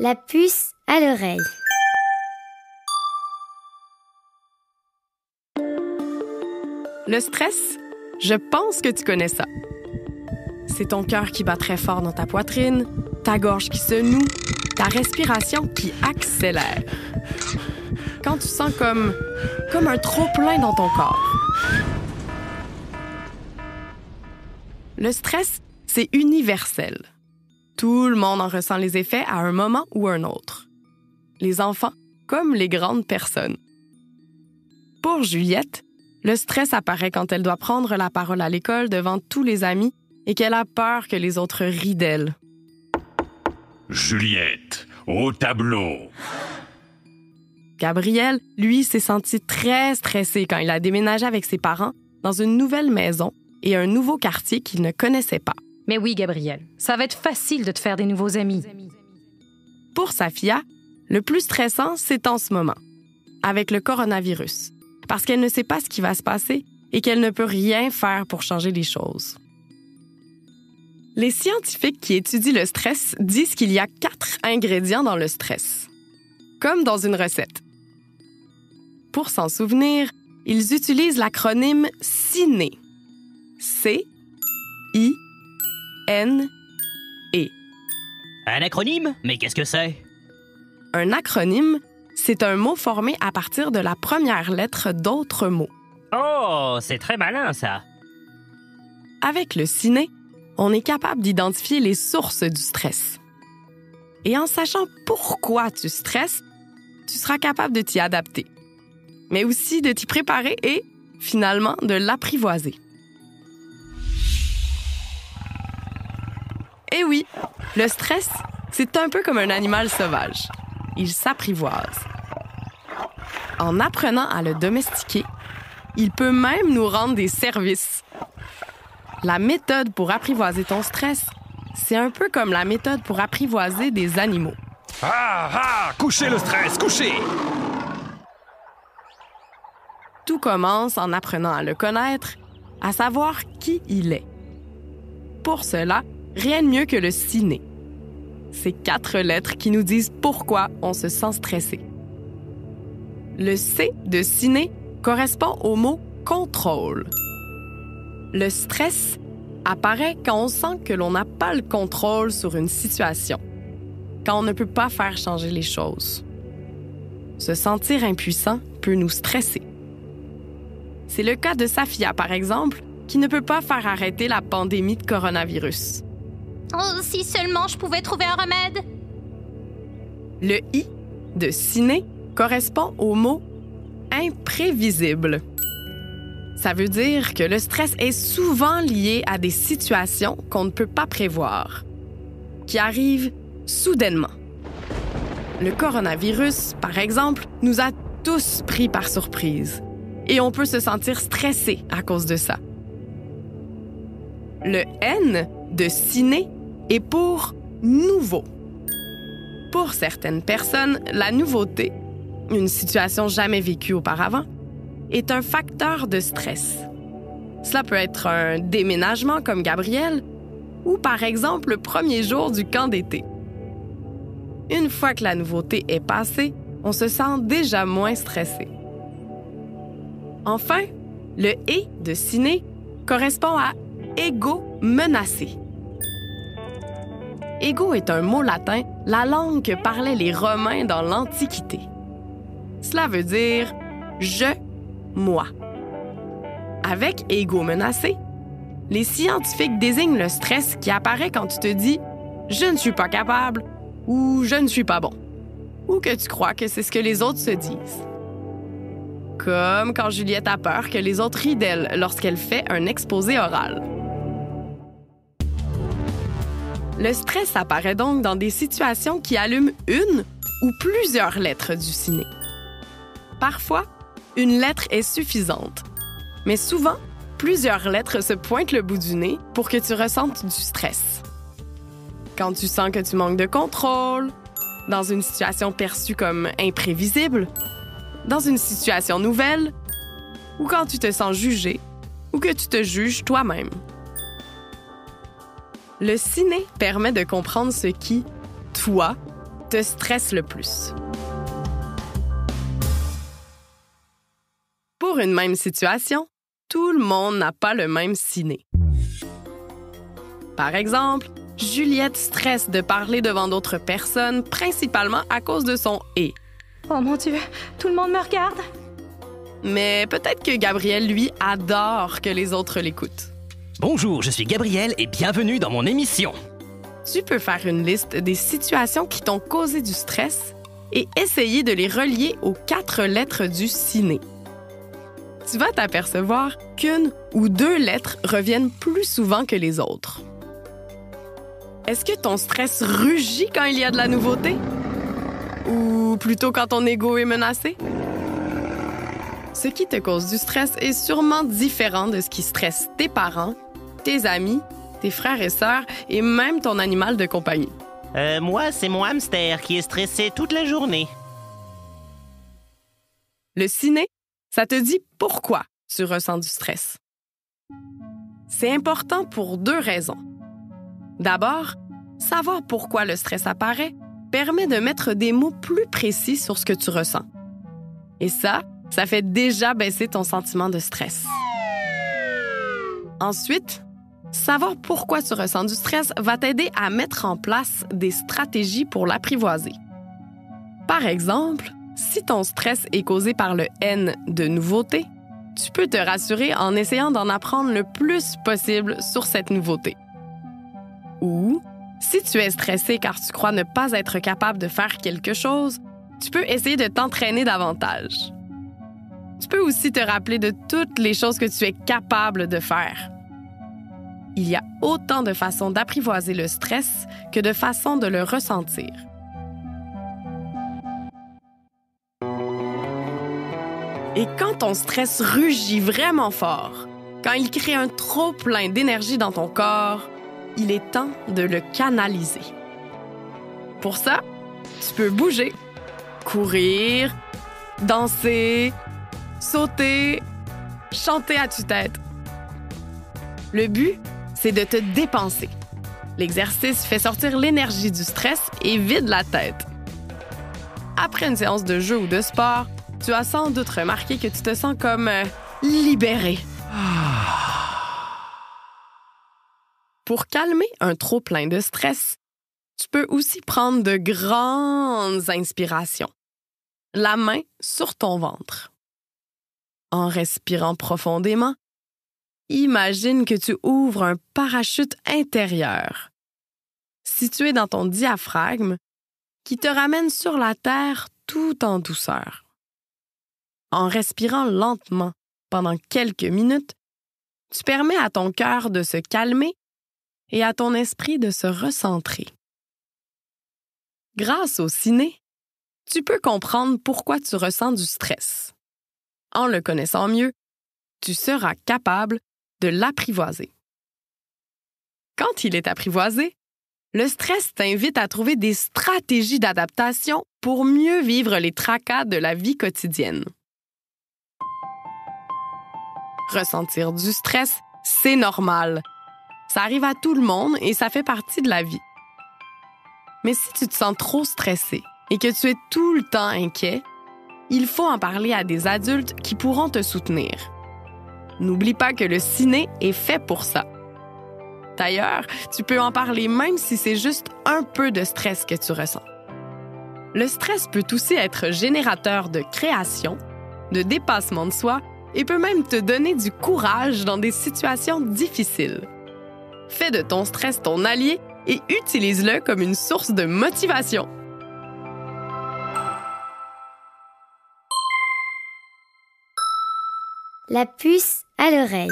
La puce à l'oreille. Le stress, je pense que tu connais ça. C'est ton cœur qui bat très fort dans ta poitrine, ta gorge qui se noue, ta respiration qui accélère. Quand tu sens comme un trop-plein dans ton corps. Le stress, c'est universel. Tout le monde en ressent les effets à un moment ou un autre. Les enfants comme les grandes personnes. Pour Juliette, le stress apparaît quand elle doit prendre la parole à l'école devant tous les amis et qu'elle a peur que les autres rient d'elle. Juliette, au tableau! Gabriel, lui, s'est senti très stressé quand il a déménagé avec ses parents dans une nouvelle maison et un nouveau quartier qu'il ne connaissait pas. Mais oui, Gabriel, ça va être facile de te faire des nouveaux amis. Pour Safia, le plus stressant, c'est en ce moment, avec le coronavirus, parce qu'elle ne sait pas ce qui va se passer et qu'elle ne peut rien faire pour changer les choses. Les scientifiques qui étudient le stress disent qu'il y a 4 ingrédients dans le stress, comme dans une recette. Pour s'en souvenir, ils utilisent l'acronyme CINE. C-I-N-E. Un acronyme? Mais qu'est-ce que c'est? Un acronyme, c'est un mot formé à partir de la première lettre d'autres mots. Oh, c'est très malin, ça. Avec le CINE, on est capable d'identifier les sources du stress. Et en sachant pourquoi tu stresses, tu seras capable de t'y adapter, mais aussi de t'y préparer et, finalement, de l'apprivoiser. Et oui, le stress, c'est un peu comme un animal sauvage. Il s'apprivoise. En apprenant à le domestiquer, il peut même nous rendre des services. La méthode pour apprivoiser ton stress, c'est un peu comme la méthode pour apprivoiser des animaux. Couchez le stress, couchez! Tout commence en apprenant à le connaître, à savoir qui il est. Pour cela, rien de mieux que le CINE. C'est 4 lettres qui nous disent pourquoi on se sent stressé. Le C de CINE correspond au mot « contrôle ». Le stress apparaît quand on sent que l'on n'a pas le contrôle sur une situation, quand on ne peut pas faire changer les choses. Se sentir impuissant peut nous stresser. C'est le cas de Safia, par exemple, qui ne peut pas faire arrêter la pandémie de coronavirus. Oh, si seulement je pouvais trouver un remède! Le I de CINE correspond au mot « imprévisible ». Ça veut dire que le stress est souvent lié à des situations qu'on ne peut pas prévoir, qui arrivent soudainement. Le coronavirus, par exemple, nous a tous pris par surprise et on peut se sentir stressé à cause de ça. Le N de CINE est pour nouveau. Pour certaines personnes, la nouveauté, une situation jamais vécue auparavant, est un facteur de stress. Cela peut être un déménagement comme Gabriel ou par exemple le premier jour du camp d'été. Une fois que la nouveauté est passée, on se sent déjà moins stressé. Enfin, le « et » de CINE correspond à « ego menacé ». Ego est un mot latin, la langue que parlaient les Romains dans l'Antiquité. Cela veut dire « je », moi. Avec ego menacé, les scientifiques désignent le stress qui apparaît quand tu te dis « je ne suis pas capable » ou « je ne suis pas bon » ou que tu crois que c'est ce que les autres se disent. Comme quand Juliette a peur que les autres rient d'elle lorsqu'elle fait un exposé oral. Le stress apparaît donc dans des situations qui allument une ou plusieurs lettres du CINE. Parfois, une lettre est suffisante, mais souvent, plusieurs lettres se pointent le bout du nez pour que tu ressentes du stress. Quand tu sens que tu manques de contrôle, dans une situation perçue comme imprévisible, dans une situation nouvelle, ou quand tu te sens jugé ou que tu te juges toi-même. Le CINE permet de comprendre ce qui, toi, te stresse le plus? Pour une même situation, tout le monde n'a pas le même ciné. Par exemple, Juliette stresse de parler devant d'autres personnes, principalement à cause de son « et ». Oh mon Dieu, tout le monde me regarde. Mais peut-être que Gabriel, lui, adore que les autres l'écoutent. Bonjour, je suis Gabriel et bienvenue dans mon émission. Tu peux faire une liste des situations qui t'ont causé du stress et essayer de les relier aux 4 lettres du ciné. Tu vas t'apercevoir qu'une ou 2 lettres reviennent plus souvent que les autres. Est-ce que ton stress rugit quand il y a de la nouveauté? Ou plutôt quand ton ego est menacé? Ce qui te cause du stress est sûrement différent de ce qui stresse tes parents, tes amis, tes frères et sœurs et même ton animal de compagnie. Moi, c'est mon hamster qui est stressé toute la journée. Le ciné, ça te dit pourquoi tu ressens du stress. C'est important pour 2 raisons. D'abord, savoir pourquoi le stress apparaît permet de mettre des mots plus précis sur ce que tu ressens. Et ça fait déjà baisser ton sentiment de stress. Ensuite, savoir pourquoi tu ressens du stress va t'aider à mettre en place des stratégies pour l'apprivoiser. Par exemple, si ton stress est causé par le N de nouveauté, tu peux te rassurer en essayant d'en apprendre le plus possible sur cette nouveauté. Ou, si tu es stressé car tu crois ne pas être capable de faire quelque chose, tu peux essayer de t'entraîner davantage. Tu peux aussi te rappeler de toutes les choses que tu es capable de faire. Il y a autant de façons d'apprivoiser le stress que de façons de le ressentir. Et quand ton stress rugit vraiment fort, quand il crée un trop-plein d'énergie dans ton corps, il est temps de le canaliser. Pour ça, tu peux bouger, courir, danser, sauter, chanter à tue-tête. Le but, c'est de te dépenser. L'exercice fait sortir l'énergie du stress et vide la tête. Après une séance de jeu ou de sport, tu as sans doute remarqué que tu te sens comme libéré. Pour calmer un trop-plein de stress, tu peux aussi prendre de grandes inspirations. La main sur ton ventre. En respirant profondément, imagine que tu ouvres un parachute intérieur, situé dans ton diaphragme, qui te ramène sur la terre tout en douceur. En respirant lentement pendant quelques minutes, tu permets à ton cœur de se calmer et à ton esprit de se recentrer. Grâce au ciné, tu peux comprendre pourquoi tu ressens du stress. En le connaissant mieux, tu seras capable de l'apprivoiser. Quand il est apprivoisé, le stress t'invite à trouver des stratégies d'adaptation pour mieux vivre les tracas de la vie quotidienne. Ressentir du stress, c'est normal. Ça arrive à tout le monde et ça fait partie de la vie. Mais si tu te sens trop stressé et que tu es tout le temps inquiet, il faut en parler à des adultes qui pourront te soutenir. N'oublie pas que le ciné est fait pour ça. D'ailleurs, tu peux en parler même si c'est juste un peu de stress que tu ressens. Le stress peut aussi être générateur de création, de dépassement de soi et peut même te donner du courage dans des situations difficiles. Fais de ton stress ton allié et utilise-le comme une source de motivation. La puce à l'oreille.